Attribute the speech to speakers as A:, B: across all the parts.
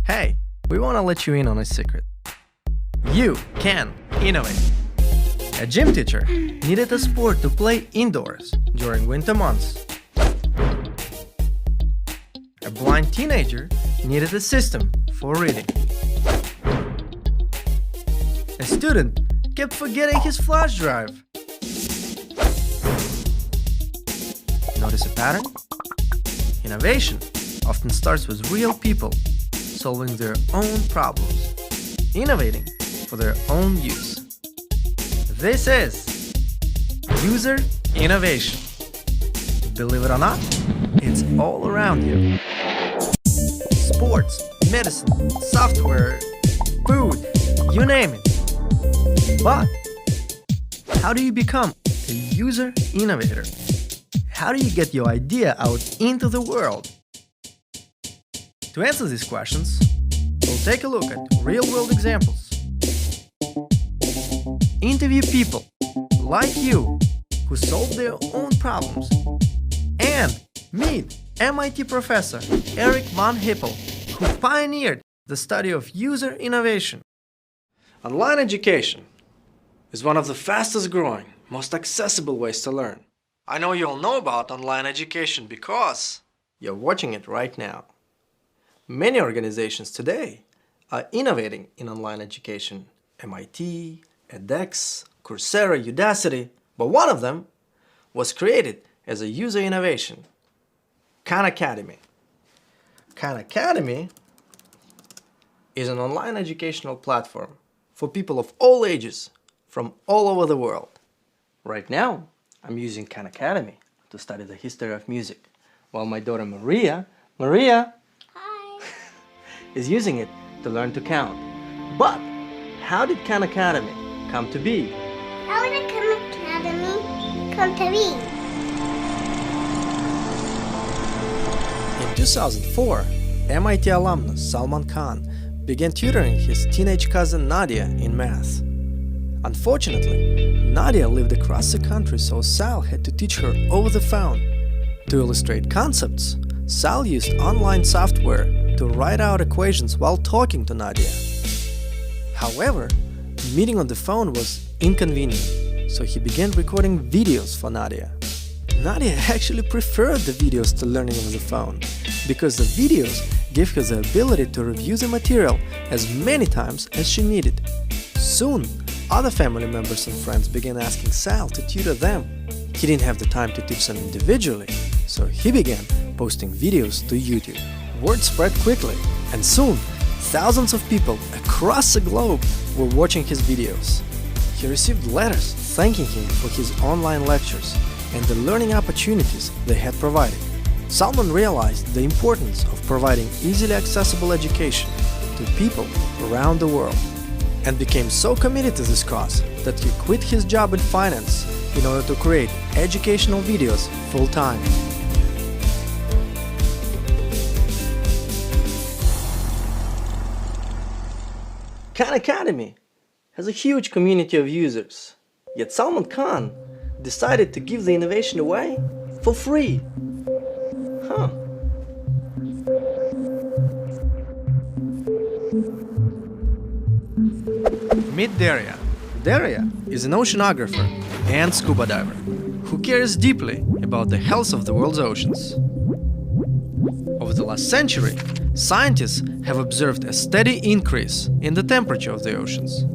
A: Hey, we want to let you in on a secret. You can innovate. A gym teacher needed a sport to play indoors during winter months. A blind teenager needed a system for reading. A student kept forgetting his flash drive. Notice a pattern? Innovation often starts with real people solving their own problems, innovating for their own use. This is user innovation. Believe it or not, it's all around you. Sports, medicine, software, food, you name it. But how do you become a user innovator? How do you get your idea out into the world? To answer these questions, we'll take a look at real-world examples. Interview people like you who solve their own problems. And meet MIT professor Eric von Hippel, who pioneered the study of user innovation. Online education is one of the fastest growing, most accessible ways to learn. I know you all know about online education because you're watching it right now. Many organizations today are innovating in online education. MIT, edX, Coursera, Udacity, but one of them was created as a user innovation, Khan Academy. Khan Academy is an online educational platform for people of all ages from all over the world. Right now, I'm using Khan Academy to study the history of music, while my daughter Maria,
B: Hi.
A: is using it to learn to count. But how did Khan Academy come to be?
B: How did Khan Academy come to be?
A: In 2004, MIT alumnus Salman Khan began tutoring his teenage cousin Nadia in math. Unfortunately, Nadia lived across the country, so Sal had to teach her over the phone. To illustrate concepts, Sal used online software to write out equations while talking to Nadia. However, meeting on the phone was inconvenient, so he began recording videos for Nadia. Nadia actually preferred the videos to learning over the phone, because the videos gave her the ability to review the material as many times as she needed. Soon, other family members and friends began asking Sal to tutor them. He didn't have the time to teach them individually, so he began posting videos to YouTube. Word spread quickly, and soon, thousands of people across the globe were watching his videos. He received letters thanking him for his online lectures and the learning opportunities they had provided. Salman realized the importance of providing easily accessible education to people around the world, and became so committed to this cause that he quit his job in finance in order to create educational videos full-time. Khan Academy has a huge community of users, yet Salman Khan decided to give the innovation away for free. Meet Daria. Daria is an oceanographer and scuba diver who cares deeply about the health of the world's oceans. Over the last century, scientists have observed a steady increase in the temperature of the oceans.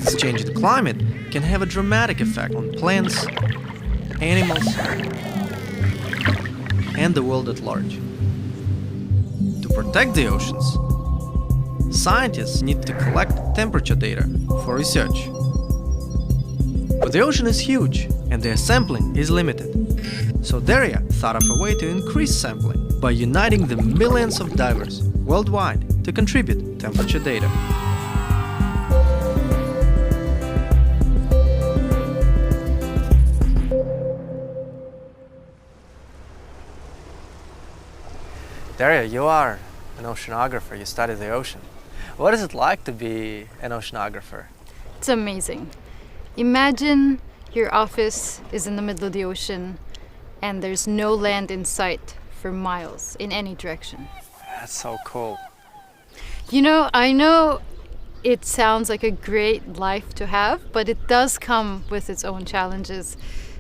A: This change in climate can have a dramatic effect on plants, animals, and the world at large. To protect the oceans, scientists need to collect temperature data for research. But the ocean is huge and their sampling is limited. So Daria thought of a way to increase sampling by uniting the millions of divers worldwide to contribute temperature data. Daria, you are an oceanographer, you study the ocean. What is it like to be an oceanographer?
C: It's amazing. Imagine your office is in the middle of the ocean and there's no land in sight for miles in any direction.
A: That's so cool.
C: I know it sounds like a great life to have, but it does come with its own challenges.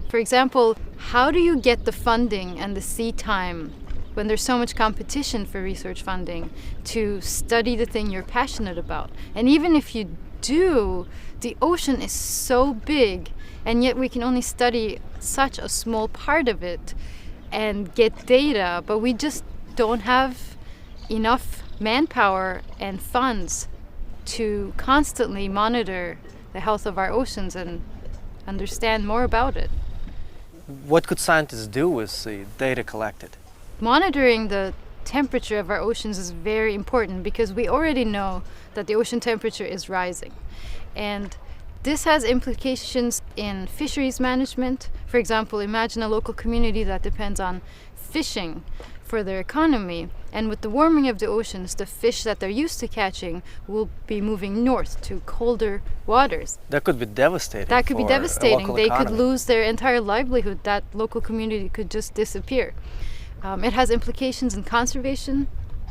C: For example, how do you get the funding and the seat time when there's so much competition for research funding to study the thing you're passionate about? And even if you do, the ocean is so big, and yet we can only study such a small part of it and get data, but we just don't have enough manpower and funds to constantly monitor the health of our oceans and understand more about it.
A: What could scientists do with the data collected?
C: Monitoring the temperature of our oceans is very important because we already know that the ocean temperature is rising. And this has implications in fisheries management. For example, imagine a local community that depends on fishing for their economy. And with the warming of the oceans, the fish that they're used to catching will be moving north to colder waters.
A: That could be devastating.
C: That could be
A: for
C: devastating.
A: a local
C: They could
A: economy.
C: lose their entire livelihood. That local community could just disappear. It has implications in conservation.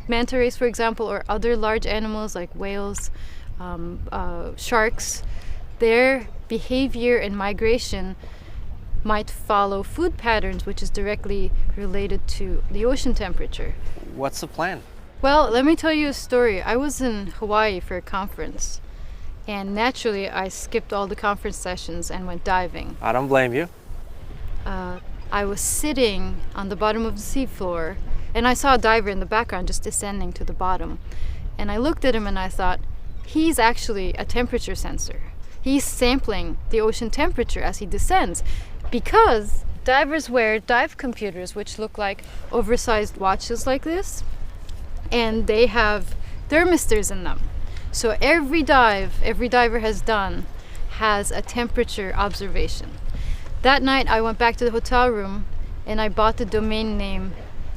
C: Manta rays, for example, or other large animals like whales, sharks, their behavior and migration might follow food patterns, which is directly related to the ocean temperature.
A: What's the plan?
C: Well, let me tell you a story. I was in Hawaii for a conference, and naturally I skipped all the conference sessions and went diving.
A: I don't blame you.
C: I was sitting on the bottom of the seafloor, and I saw a diver in the background just descending to the bottom. And I looked at him and I thought, he's actually a temperature sensor. He's sampling the ocean temperature as he descends, because divers wear dive computers, which look like oversized watches like this, and they have thermistors in them. So every diver has done has a temperature observation. That night I went back to the hotel room and I bought the domain name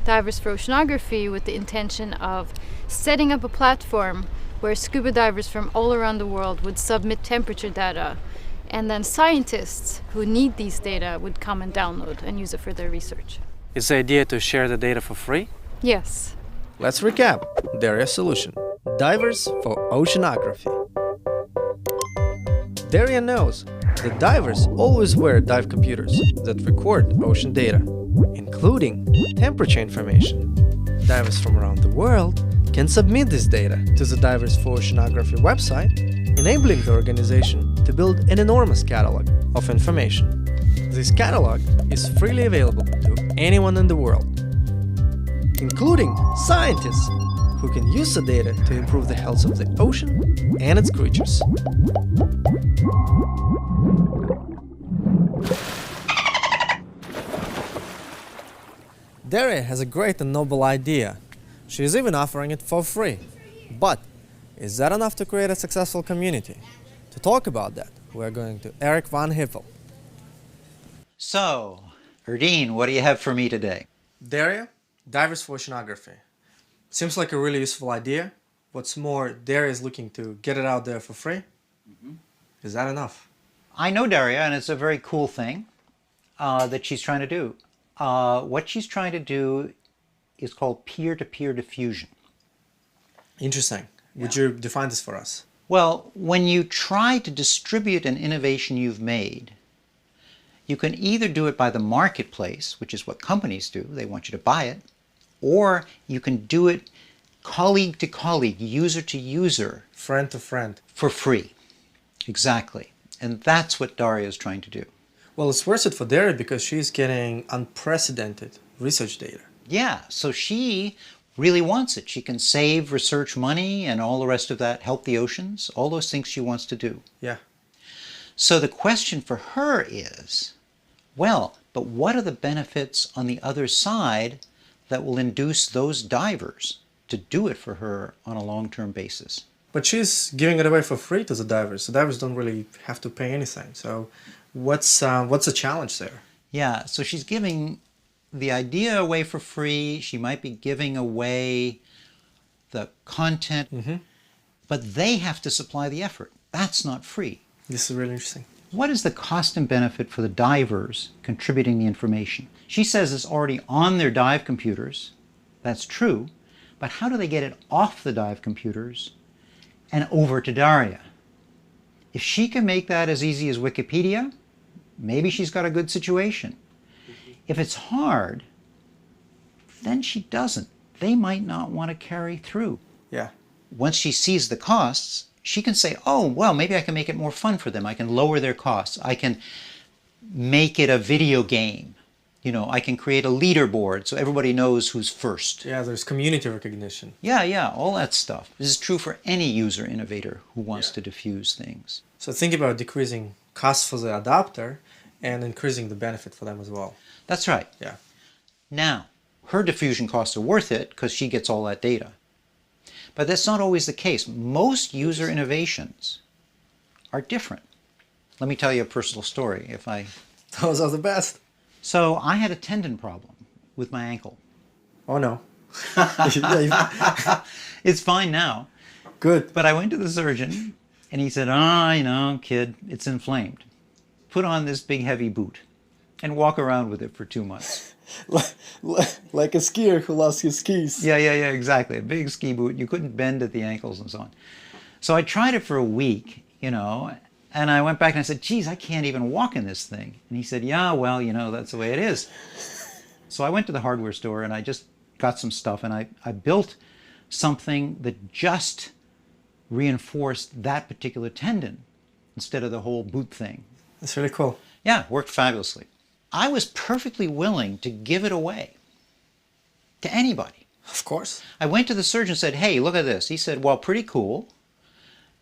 C: Divers for Oceanography with the intention of setting up a platform where scuba divers from all around the world would submit temperature data, and then scientists who need these data would come and download and use it for their research.
A: Is the idea to share the data for free?
C: Yes.
A: Let's recap Daria's solution. Divers for Oceanography. Daria knows that divers always wear dive computers that record ocean data, including temperature information. Divers from around the world can submit this data to the Divers for Oceanography website, enabling the organization to build an enormous catalog of information. This catalog is freely available to anyone in the world, including scientists who can use the data to improve the health of the ocean and its creatures. Daria has a great and noble idea. She is even offering it for free. But is that enough to create a successful community? To talk about that, we're going to Eric van Hippel.
D: So, Erdine, what do you have for me today?
A: Daria, Divers for Oceanography. Seems like a really useful idea. What's more, Daria is looking to get it out there for free. Is that enough?
D: I know Daria, and it's a very cool thing that she's trying to do. What she's trying to do is called peer-to-peer diffusion.
A: Interesting. Would you define this for us?
D: Well, when you try to distribute an innovation you've made, you can either do it by the marketplace, which is what companies do, they want you to buy it, or you can do it colleague to colleague, user to user.
A: Friend to friend.
D: For free. Exactly. And that's what Daria is trying to do.
A: Well, it's worth it for Daria because she's getting unprecedented research data.
D: Yeah, so she really wants it. She can save research money and all the rest of that, help the oceans, all those things she wants to do.
A: Yeah.
D: So the question for her is, well, but what are the benefits on the other side that will induce those divers to do it for her on a long-term basis?
A: But she's giving it away for free to the divers. The divers don't really have to pay anything. So what's the challenge there?
D: Yeah, so she's giving the idea away for free. She might be giving away the content, but they have to supply the effort. That's not free.
A: This is really interesting.
D: What is the cost and benefit for the divers contributing the information? She says it's already on their dive computers. That's true. but how do they get it off the dive computers and over to Daria? If she can make that as easy as Wikipedia, maybe she's got a good situation. If it's hard, then she doesn't. They might not want to carry through.
A: Yeah.
D: Once she sees the costs, she can say, oh, well, maybe I can make it more fun for them. I can lower their costs. I can make it a video game. You know, I can create a leaderboard so everybody knows who's first.
A: Yeah, there's community recognition.
D: Yeah, all that stuff. This is true for any user innovator who wants to diffuse things.
A: So think about decreasing costs for the adopter and increasing the benefit for them as well.
D: That's right.
A: Yeah.
D: Now, her diffusion costs are worth it because she gets all that data. But that's not always the case. Most user innovations are different. Let me tell you a personal story if I...
A: Those are the best.
D: So I had a tendon problem with my ankle.
A: Oh no.
D: It's fine now.
A: Good.
D: But I went to the surgeon and he said, you know, kid, it's inflamed. Put on this big heavy boot and walk around with it for 2 months.
A: Like a skier who lost his skis.
D: Yeah, exactly. A big ski boot. You couldn't bend at the ankles and so on. So I tried it for a week, you know, and I went back and I said, geez, I can't even walk in this thing. And he said, yeah, well, you know, that's the way it is. So I went to the hardware store and I just got some stuff and I built something that just reinforced that particular tendon instead of the whole boot thing.
A: That's really cool.
D: Yeah, it worked fabulously. I was perfectly willing to give it away to anybody.
A: Of course.
D: I went to the surgeon and said, hey, look at this. He said, well, pretty cool.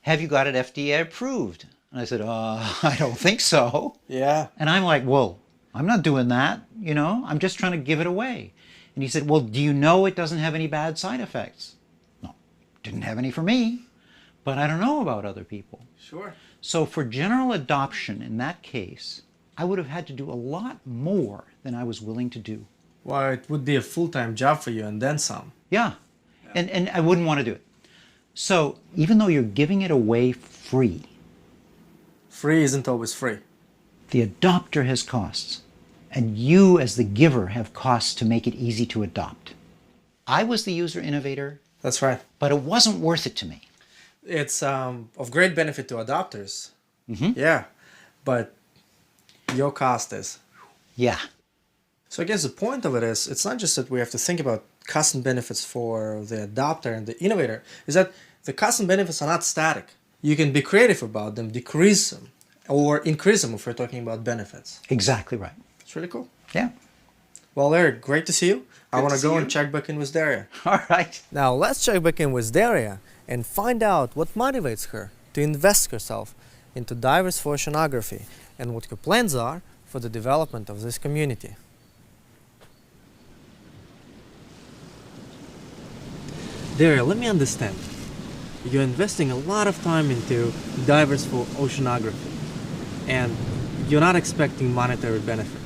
D: Have you got it FDA approved? And I said, I don't think so.
A: Yeah.
D: And I'm like, well, I'm not doing that, you know, I'm just trying to give it away. And he said, well, do you know it doesn't have any bad side effects? No, didn't have any for me, but I don't know about other people.
A: Sure.
D: So for general adoption in that case, I would have had to do a lot more than I was willing to do.
A: Well, it would be a full-time job for you and then some.
D: Yeah. And I wouldn't want to do it. So even though you're giving it away free,
A: Free isn't always free.
D: the adopter has costs, and you as the giver have costs to make it easy to adopt. I was the user innovator,
A: That's right.
D: but it wasn't worth it to me.
A: It's of great benefit to adopters.
D: Mm-hmm.
A: Yeah, but your cost is.
D: Yeah.
A: So I guess the point of it is, it's not just that we have to think about costs and benefits for the adopter and the innovator, is that the costs and benefits are not static. You can be creative about them, decrease them, or increase them if we're talking about benefits.
D: Exactly right.
A: It's really cool.
D: Yeah.
A: Well, Eric, great to see you. I
D: Good
A: want
D: to
A: to go
D: see
A: and
D: you.
A: check back in with Daria.
D: All right.
A: Now let's check back in with Daria and find out what motivates her to invest herself into divers for oceanography and what her plans are for the development of this community. Daria, let me understand. You're investing a lot of time into divers for oceanography and you're not expecting monetary benefit.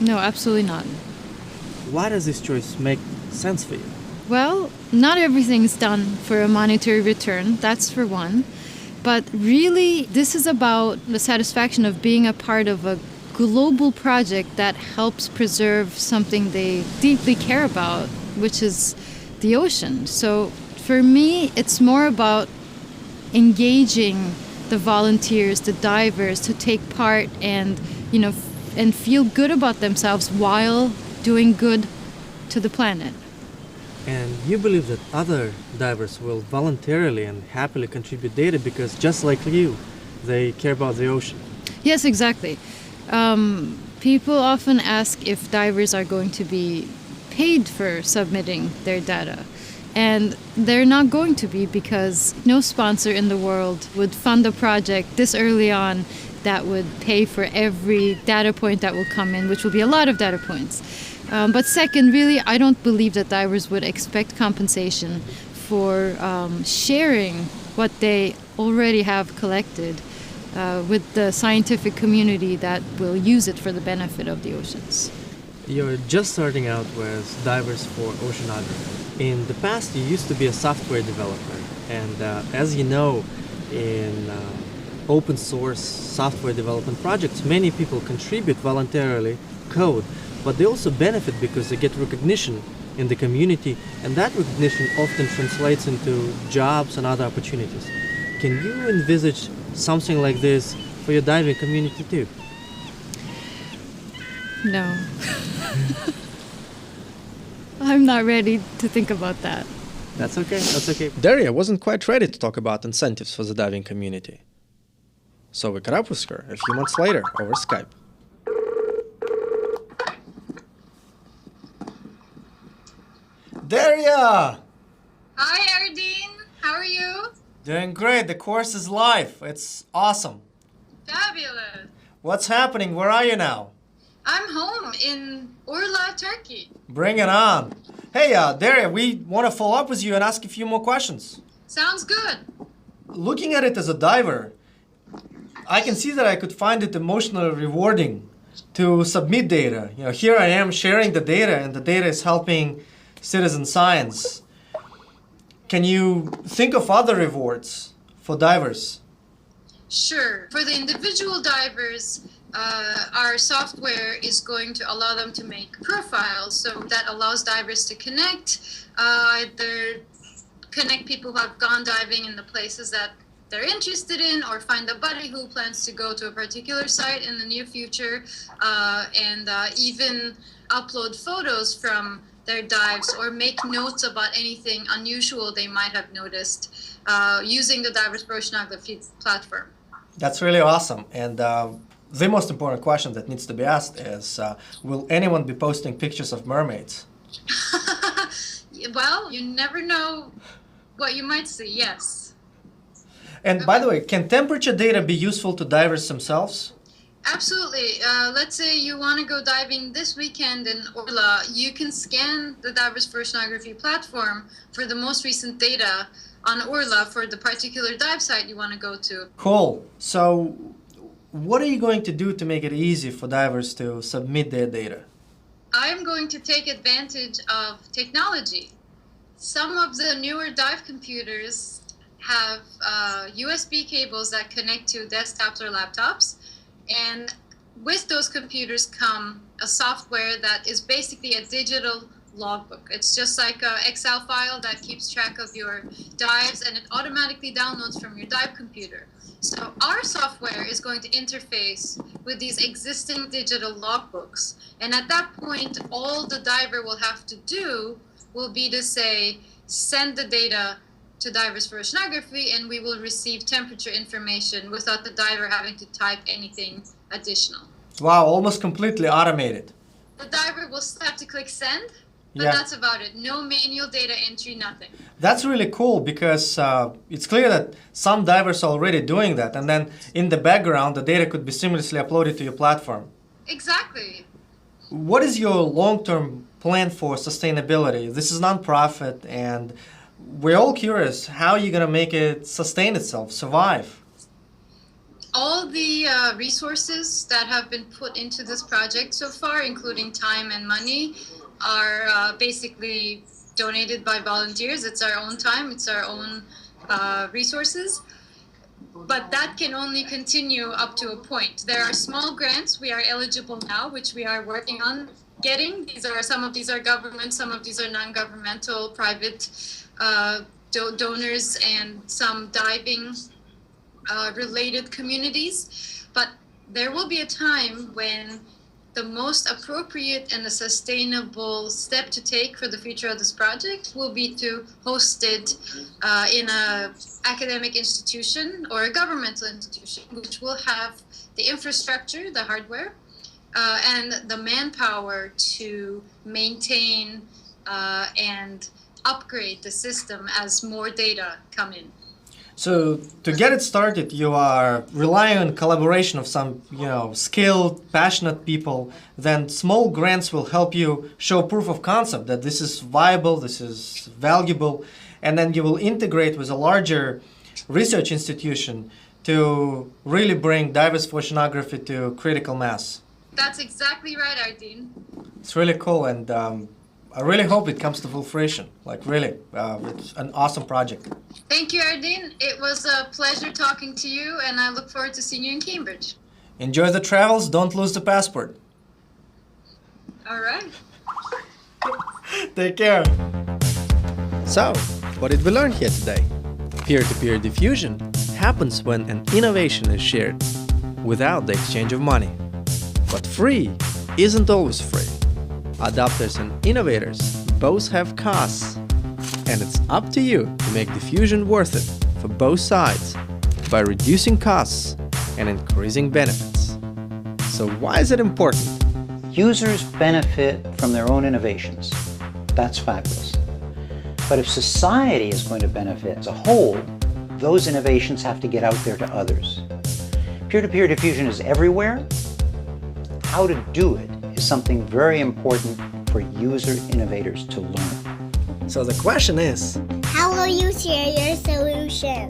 C: No, absolutely not.
A: Why does this choice make sense for you?
C: Well, not everything's done for a monetary return, that's for one. But really, this is about the satisfaction of being a part of a global project that helps preserve something they deeply care about, which is the ocean. So for me, it's more about engaging the volunteers, the divers, to take part and, you know, and feel good about themselves while doing good to the planet.
A: And you believe that other divers will voluntarily and happily contribute data because just like you, they care about the ocean.
C: Yes, exactly. People often ask if divers are going to be paid for submitting their data. And they're not going to be because no sponsor in the world would fund a project this early on that would pay for every data point that will come in, which will be a lot of data points. But second, really, I don't believe that divers would expect compensation for sharing what they already have collected with the scientific community that will use it for the benefit of the oceans.
A: You're just starting out with divers for oceanography. In the past, you used to be a software developer, and as you know, in open source software development projects, many people contribute voluntarily code, but they also benefit because they get recognition in the community, and that recognition often translates into jobs and other opportunities. Can you envisage something like this for your diving community too?
C: No. I'm not ready to think about that.
A: That's okay, that's okay. Daria wasn't quite ready to talk about incentives for the diving community. So we caught up with her a few months later over Skype. Daria!
E: Hi, Ardeen. How are you?
A: Doing great. The course is live. It's awesome.
E: Fabulous.
A: What's happening? Where are you now?
E: I'm home in Urla, Turkey.
A: Bring it on. Hey, Daria, we want to follow up with you and ask a few more questions.
E: Sounds good.
A: Looking at it as a diver, I can see that I could find it emotionally rewarding to submit data. You know, here I am sharing the data, and the data is helping citizen science. Can you think of other rewards for divers?
E: Sure. For the individual divers, our software is going to allow them to make profiles. So that allows divers to connect, either connect people who have gone diving in the places that they're interested in, or find a buddy who plans to go to a particular site in the near future, and even upload photos from their dives or make notes about anything unusual they might have noticed using the Divers for Oceanography platform.
A: That's really awesome. And the most important question that needs to be asked is, will anyone be posting pictures of mermaids?
E: Well, you never know what you might see, yes.
A: And by the way, can temperature data be useful to divers themselves?
E: Absolutely. Let's say you want to go diving this weekend in Orla. You can scan the Divers for Oceanography platform for the most recent data on Orla for the particular dive site you want to go to.
A: Cool. So what are you going to do to make it easy for divers to submit their data?
E: I'm going to take advantage of technology. Some of the newer dive computers have USB cables that connect to desktops or laptops. And with those computers come a software that is basically a digital logbook. It's just like an Excel file that keeps track of your dives, and it automatically downloads from your dive computer. So our software is going to interface with these existing digital logbooks. And at that point, all the diver will have to do will be to say, send the data to Divers for Oceanography, and we will receive temperature information without the diver having to type anything additional.
A: Wow, almost completely automated.
E: The diver will still have to click send, but
A: Yeah.
E: that's about it. No manual data entry, nothing.
A: That's really cool because it's clear that some divers are already doing that, and then in the background, the data could be seamlessly uploaded to your platform.
E: Exactly.
A: What is your long-term plan for sustainability? This is non-profit, and we're all curious how you're going to make it sustain itself, survive.
E: All the resources that have been put into this project so far, including time and money, are basically donated by volunteers. It's our own time, it's our own resources. But that can only continue up to a point. There are small grants we are eligible now, which we are working on getting. Some of these are government, some of these are non-governmental, private donors, and some diving related communities. But there will be a time when the most appropriate and a sustainable step to take for the future of this project will be to host it in an academic institution or a governmental institution, which will have the infrastructure, the hardware, and the manpower to maintain and upgrade the system as more data come in.
A: So to get it started, you are relying on collaboration of some, skilled, passionate people. Then small grants will help you show proof of concept that this is viable, this is valuable, and then you will integrate with a larger research institution to really bring Divers for Oceanography to critical mass.
E: That's exactly right, Ardeen.
A: It's really cool, and I really hope it comes to full fruition. It's an awesome project.
E: Thank you, Ardeen. It was a pleasure talking to you, and I look forward to seeing you in Cambridge.
A: Enjoy the travels, don't lose the passport.
E: All right.
A: Take care. So, what did we learn here today? Peer-to-peer diffusion happens when an innovation is shared without the exchange of money. But free isn't always free. Adopters and innovators both have costs, and it's up to you to make diffusion worth it for both sides by reducing costs and increasing benefits. So why is it important?
D: Users benefit from their own innovations. That's fabulous. But if society is going to benefit as a whole, those innovations have to get out there to others. Peer-to-peer diffusion is everywhere. How to do it is something very important for user innovators to learn.
A: So the question is,
B: How will you share your solution?